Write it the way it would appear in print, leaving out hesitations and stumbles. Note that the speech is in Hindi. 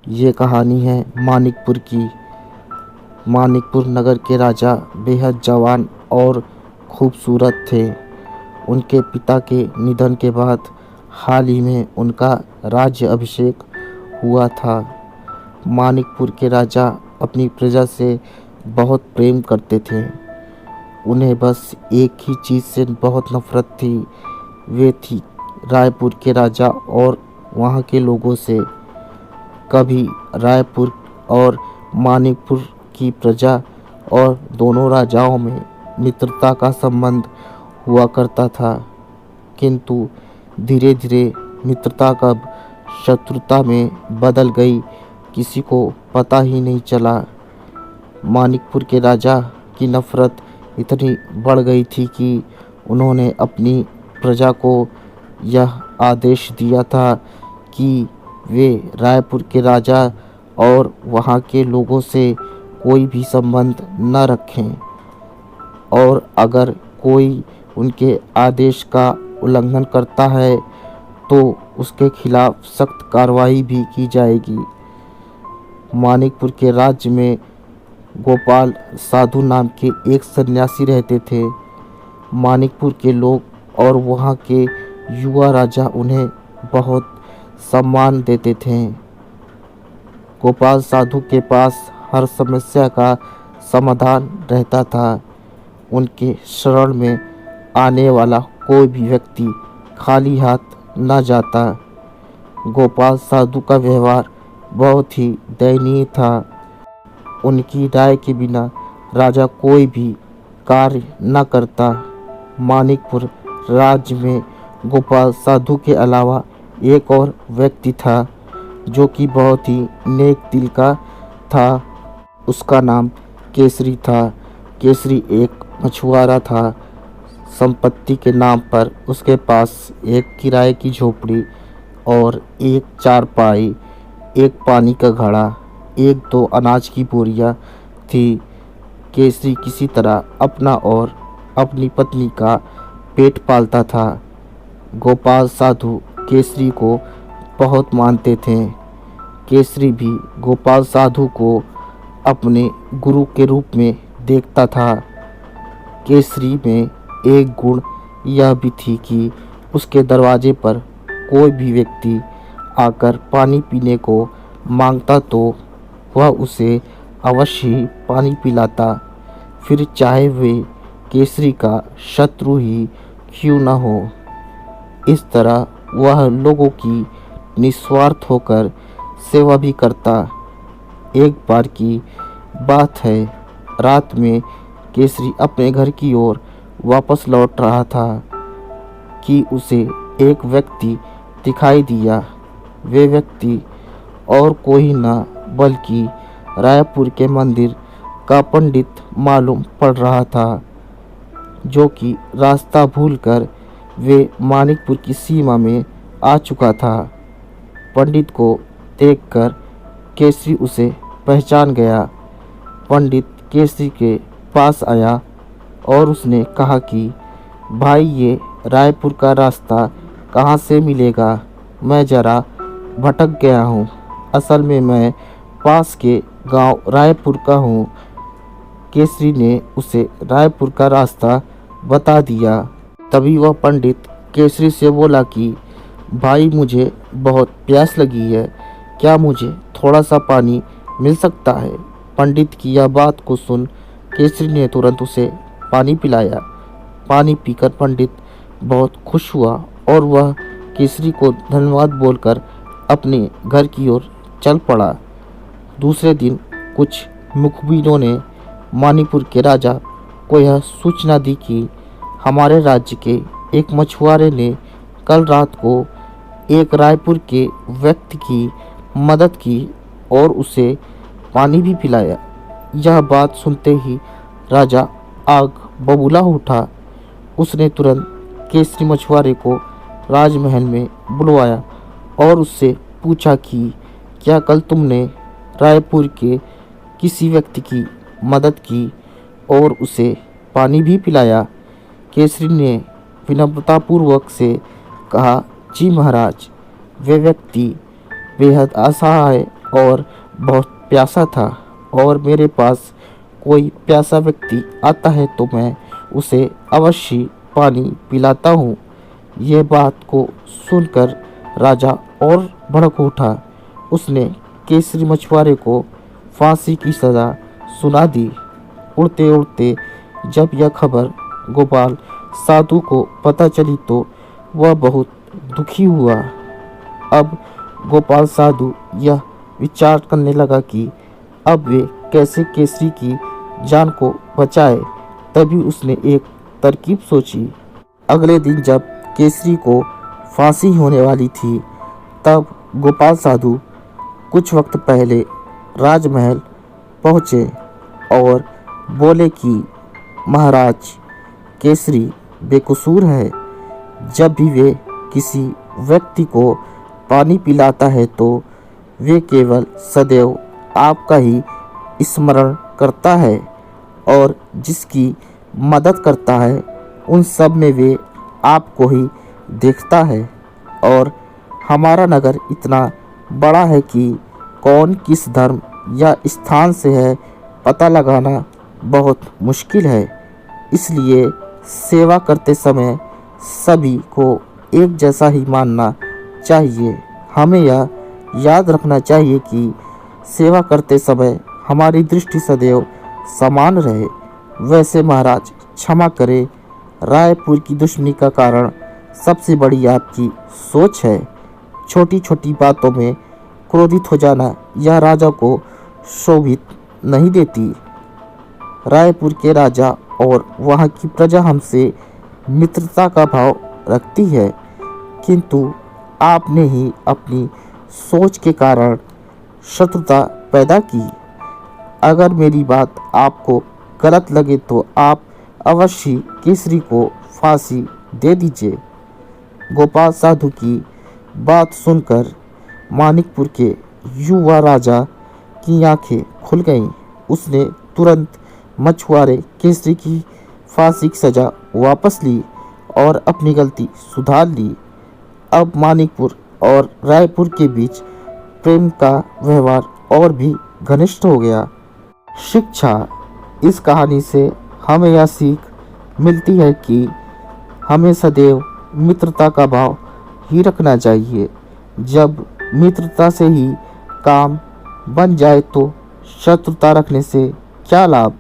ये कहानी है मानिकपुर की। मानिकपुर नगर के राजा बेहद जवान और खूबसूरत थे। उनके पिता के निधन के बाद हाल ही में उनका राज्य अभिषेक हुआ था। मानिकपुर के राजा अपनी प्रजा से बहुत प्रेम करते थे। उन्हें बस एक ही चीज़ से बहुत नफरत थी, वे थी रायपुर के राजा और वहाँ के लोगों से। कभी रायपुर और मानिकपुर की प्रजा और दोनों राजाओं में मित्रता का संबंध हुआ करता था, किंतु धीरे धीरे मित्रता कब शत्रुता में बदल गई किसी को पता ही नहीं चला। मानिकपुर के राजा की नफरत इतनी बढ़ गई थी कि उन्होंने अपनी प्रजा को यह आदेश दिया था कि वे रायपुर के राजा और वहाँ के लोगों से कोई भी संबंध न रखें, और अगर कोई उनके आदेश का उल्लंघन करता है तो उसके खिलाफ सख्त कार्रवाई भी की जाएगी। मानिकपुर के राज्य में गोपाल साधु नाम के एक सन्यासी रहते थे। मानिकपुर के लोग और वहाँ के युवा राजा उन्हें बहुत सम्मान देते थे। गोपाल साधु के पास हर समस्या का समाधान रहता था। उनके शरण में आने वाला कोई भी व्यक्ति खाली हाथ न जाता। गोपाल साधु का व्यवहार बहुत ही दयनीय था। उनकी राय के बिना राजा कोई भी कार्य न करता। मानिकपुर राज्य में गोपाल साधु के अलावा एक और व्यक्ति था जो कि बहुत ही नेक दिल का था। उसका नाम केसरी था। केसरी एक मछुआरा था। संपत्ति के नाम पर उसके पास एक किराए की झोपड़ी और एक चारपाई, एक पानी का घड़ा, एक दो अनाज की बोरियां थी। केसरी किसी तरह अपना और अपनी पत्नी का पेट पालता था। गोपाल साधु केसरी को बहुत मानते थे। केसरी भी गोपाल साधु को अपने गुरु के रूप में देखता था। केसरी में एक गुण यह भी थी कि उसके दरवाजे पर कोई भी व्यक्ति आकर पानी पीने को मांगता तो वह उसे अवश्य ही पानी पिलाता, फिर चाहे वे केसरी का शत्रु ही क्यों न हो। इस तरह वह लोगों की निस्वार्थ होकर सेवा भी करता। एक बार की बात है, रात में केसरी अपने घर की ओर वापस लौट रहा था कि उसे एक व्यक्ति दिखाई दिया। वे व्यक्ति और कोई न बल्कि रायपुर के मंदिर का पंडित मालूम पड़ रहा था, जो कि रास्ता भूलकर वे मानिकपुर की सीमा में आ चुका था। पंडित को देखकर केसरी उसे पहचान गया। पंडित केसरी के पास आया और उसने कहा कि भाई, ये रायपुर का रास्ता कहाँ से मिलेगा? मैं ज़रा भटक गया हूँ। असल में मैं पास के गांव रायपुर का हूँ। केसरी ने उसे रायपुर का रास्ता बता दिया। तभी वह पंडित केसरी से बोला कि भाई, मुझे बहुत प्यास लगी है, क्या मुझे थोड़ा सा पानी मिल सकता है? पंडित की यह बात को सुन केसरी ने तुरंत उसे पानी पिलाया। पानी पीकर पंडित बहुत खुश हुआ और वह केसरी को धन्यवाद बोलकर अपने घर की ओर चल पड़ा। दूसरे दिन कुछ मुखबिरों ने मानिकपुर के राजा को यह सूचना दी कि हमारे राज्य के एक मछुआरे ने कल रात को एक रायपुर के व्यक्ति की मदद की और उसे पानी भी पिलाया। यह बात सुनते ही राजा आग बबूला उठा। उसने तुरंत केसरी मछुआरे को राजमहल में बुलवाया और उससे पूछा कि क्या कल तुमने रायपुर के किसी व्यक्ति की मदद की और उसे पानी भी पिलाया? केसरी ने विनम्रतापूर्वक से कहा, जी महाराज, वे व्यक्ति बेहद असहाय और बहुत प्यासा था और मेरे पास कोई प्यासा व्यक्ति आता है तो मैं उसे अवश्य पानी पिलाता हूँ। यह बात को सुनकर राजा और भड़क उठा। उसने केसरी मछुआरे को फांसी की सज़ा सुना दी। उड़ते उड़ते जब यह खबर गोपाल साधु को पता चली तो वह बहुत दुखी हुआ। अब गोपाल साधु यह विचार करने लगा कि अब वे कैसे केसरी की जान को बचाए। तभी उसने एक तरकीब सोची। अगले दिन जब केसरी को फांसी होने वाली थी तब गोपाल साधु कुछ वक्त पहले राजमहल पहुँचे और बोले कि महाराज, केसरी बेकसूर है। जब भी वे किसी व्यक्ति को पानी पिलाता है तो वे केवल सदैव आपका ही स्मरण करता है और जिसकी मदद करता है उन सब में वे आपको ही देखता है। और हमारा नगर इतना बड़ा है कि कौन किस धर्म या स्थान से है पता लगाना बहुत मुश्किल है। इसलिए सेवा करते समय सभी को एक जैसा ही मानना चाहिए। हमें यह याद रखना चाहिए कि सेवा करते समय हमारी दृष्टि सदैव समान रहे। वैसे महाराज क्षमा करें, रायपुर की दुश्मनी का कारण सबसे बड़ी आपकी सोच है। छोटी छोटी बातों में क्रोधित हो जाना यह राजा को शोभित नहीं देती। रायपुर के राजा और वहाँ की प्रजा हमसे मित्रता का भाव रखती है, किंतु आपने ही अपनी सोच के कारण शत्रुता पैदा की। अगर मेरी बात आपको गलत लगे तो आप अवश्य केसरी को फांसी दे दीजिए। गोपाल साधु की बात सुनकर मानिकपुर के युवा राजा की आंखें खुल गईं। उसने तुरंत मछुआरे केसरी की फांसी की सज़ा वापस ली और अपनी गलती सुधार ली। अब मानिकपुर और रायपुर के बीच प्रेम का व्यवहार और भी घनिष्ठ हो गया। शिक्षा: इस कहानी से हमें यह सीख मिलती है कि हमें सदैव मित्रता का भाव ही रखना चाहिए। जब मित्रता से ही काम बन जाए तो शत्रुता रखने से क्या लाभ।